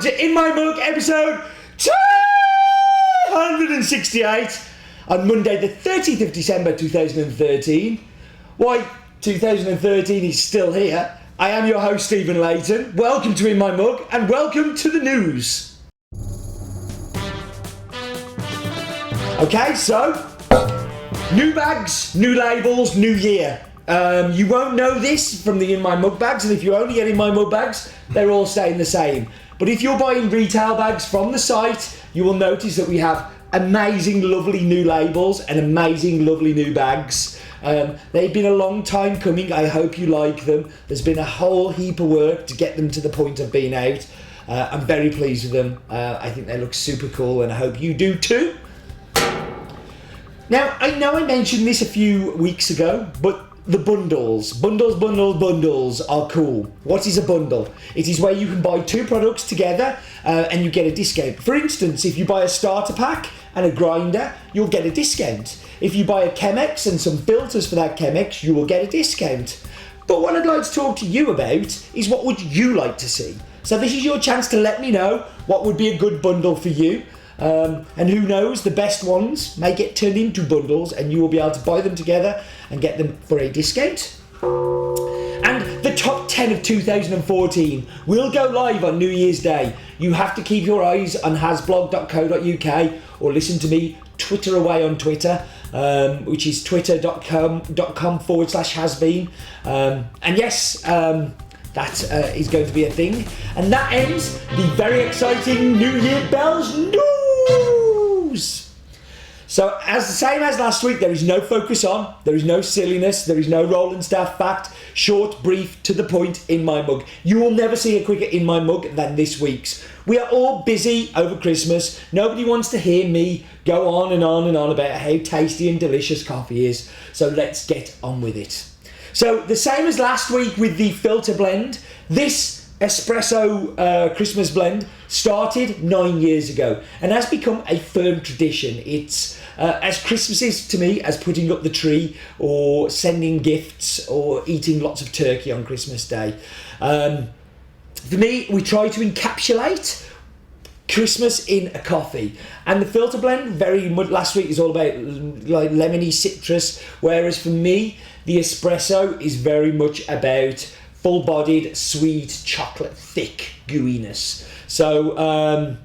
to In My Mug, episode 268, on Monday the 30th of December 2013. Why, 2013 is still here. I am your host, Stephen Layton. Welcome to In My Mug, and welcome to the news. Okay, so, new bags, new labels, new year. You won't know this from the In My Mug bags, and if you only get In My Mug bags, they're all staying the same. But if you're buying retail bags from the site, you will notice that we have amazing, lovely new labels and amazing, lovely new bags. They've been a long time coming. I hope you like them. There's been a whole heap of work to get them to the point of being out. I'm very pleased with them. I think they look super cool, and I hope you do too. Now, I know I mentioned this a few weeks ago, but the bundles are cool. What is a bundle? It is where you can buy two products together and you get a discount. For instance, if you buy a starter pack and a grinder, you'll get a discount. If you buy a Chemex and some filters for that Chemex, you will get a discount. But what I'd like to talk to you about is, what would you like to see? So this is your chance to let me know what would be a good bundle for you. And who knows, the best ones may get turned into bundles and you will be able to buy them together and get them for a discount. And the top 10 of 2014 will go live on New Year's Day. You have to keep your eyes on hasblog.co.uk or listen to me Twitter away on Twitter, which is twitter.com/hasbeen. And yes, that is going to be a thing. And that ends the very exciting New Year Bells news. So, as the same as last week, there is no focus on, there is no silliness, there is no roll and staff fact, short, brief, to the point In My Mug. You will never see a quicker In My Mug than this week's. We are all busy over Christmas. Nobody wants to hear me go on and on and on about how tasty and delicious coffee is. So let's get on with it. So the same as last week with the filter blend, this Espresso Christmas blend started 9 years ago and has become a firm tradition. It's as Christmassy to me as putting up the tree or sending gifts or eating lots of turkey on Christmas Day. For me, we try to encapsulate Christmas in a coffee, and the filter blend very much last week is all about like lemony citrus, whereas for me the espresso is very much about full-bodied, sweet, chocolate, thick gooiness. So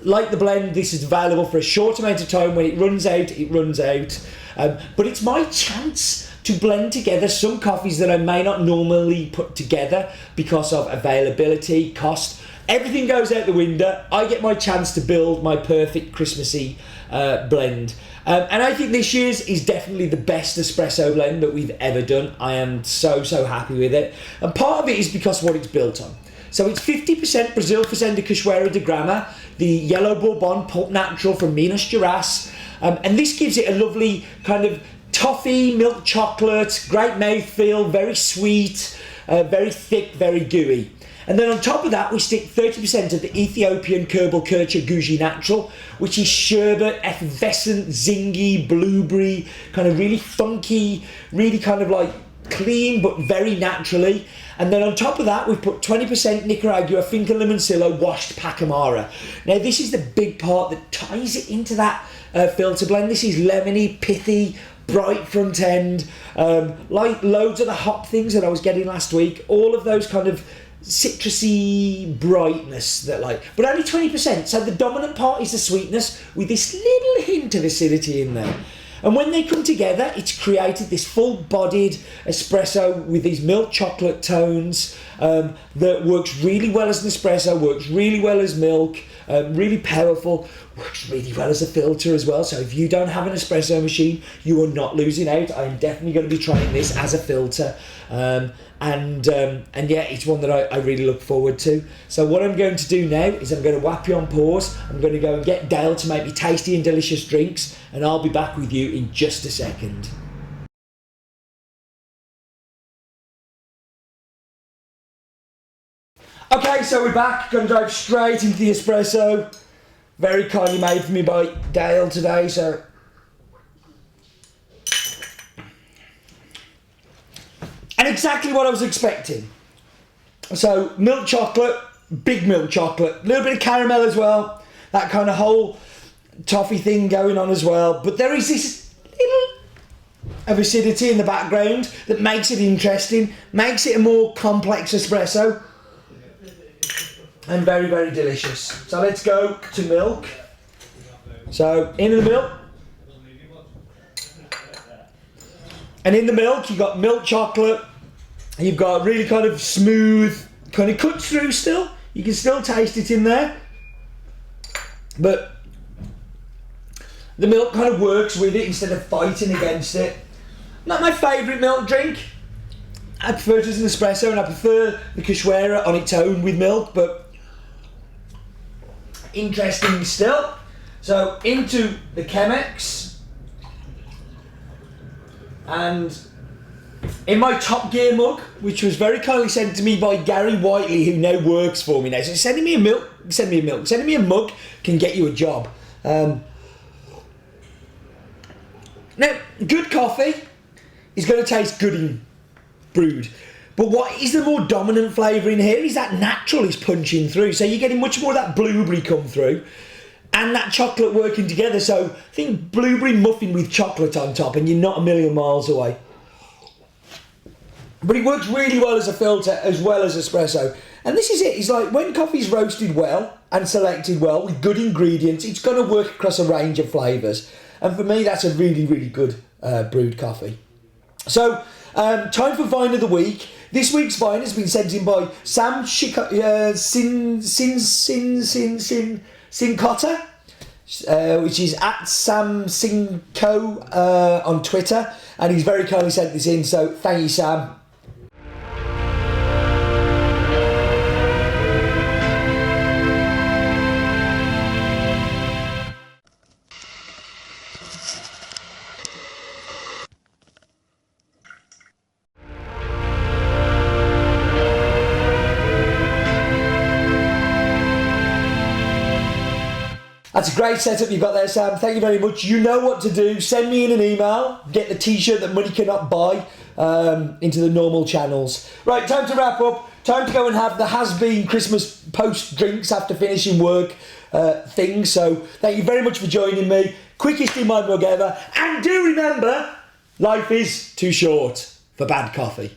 like the blend, this is available for a short amount of time. When it runs out, it runs out. But it's my chance to blend together some coffees that I may not normally put together because of availability, cost. Everything goes out the window. I get my chance to build my perfect Christmassy blend. And I think this year's is definitely the best espresso blend that we've ever done. I am so happy with it. And part of it is because of what it's built on. So it's 50% Brazil Fazenda Cachoeira de Grama, the Yellow Bourbon Pulp Natural from Minas Gerais. And this gives it a lovely kind of toffee, milk chocolate, great mouthfeel, very sweet, very thick, very gooey. And then on top of that, we stick 30% of the Ethiopian Kerbal Kircher Guji Natural, which is sherbet, effervescent, zingy, blueberry, kind of really funky, really kind of like clean, but very naturally. And then on top of that, we've put 20% Nicaragua Finca Limoncillo washed Pacamara. Now, this is the big part that ties it into that filter blend. This is lemony, pithy, bright front end, like loads of the hop things that I was getting last week. All of those kind of citrusy brightness that but only 20%. So the dominant part is the sweetness with this little hint of acidity in there. And when they come together, it's created this full-bodied espresso with these milk chocolate tones that works really well as an espresso, works really well as milk, really powerful, works really well as a filter as well. So if you don't have an espresso machine, you are not losing out. I'm definitely going to be trying this as a filter. And yeah, it's one that I really look forward to. So what I'm going to do now is I'm going to whap you on pause. I'm going to go and get Dale to make me tasty and delicious drinks, and I'll be back with you in just a second. Okay, so we're back. Going to dive straight into the espresso. Very kindly made for me by Dale today, so and exactly what I was expecting. So milk chocolate, big milk chocolate, a little bit of caramel as well, that kind of whole toffee thing going on as well. But there is this little of acidity in the background that makes it interesting, makes it a more complex espresso, and very, very delicious. So let's go to milk. So into the milk. And in the milk, you've got milk chocolate, you've got really kind of smooth, kind of cuts through still. You can still taste it in there. But the milk kind of works with it instead of fighting against it. Not my favourite milk drink. I prefer it as an espresso, and I prefer the Cachoeira on its own with milk, but interesting still. So into the Chemex. And in my Top Gear mug, which was very kindly sent to me by Gary Whiteley, who now works for me now. So sending me a mug can get you a job. Now, good coffee is going to taste good in brewed. But what is the more dominant flavour in here is that natural is punching through. So you're getting much more of that blueberry come through and that chocolate working together. So think blueberry muffin with chocolate on top and you're not a million miles away. But it works really well as a filter as well as espresso. And this is it. It's like when coffee's roasted well and selected well with good ingredients, it's going to work across a range of flavours. And for me, that's a really, really good brewed coffee. So, time for Vine of the Week. This week's Vine has been sent in by Sam Sincotta, which is at Sam Sinco on Twitter. And he's very kindly sent this in, so thank you, Sam. That's a great setup you've got there, Sam. Thank you very much. You know what to do. Send me in an email. Get the t-shirt that money cannot buy into the normal channels. Right, time to wrap up. Time to go and have the has-been Christmas post drinks after finishing work thing. So thank you very much for joining me. Quickest in my mug ever. And do remember, life is too short for bad coffee.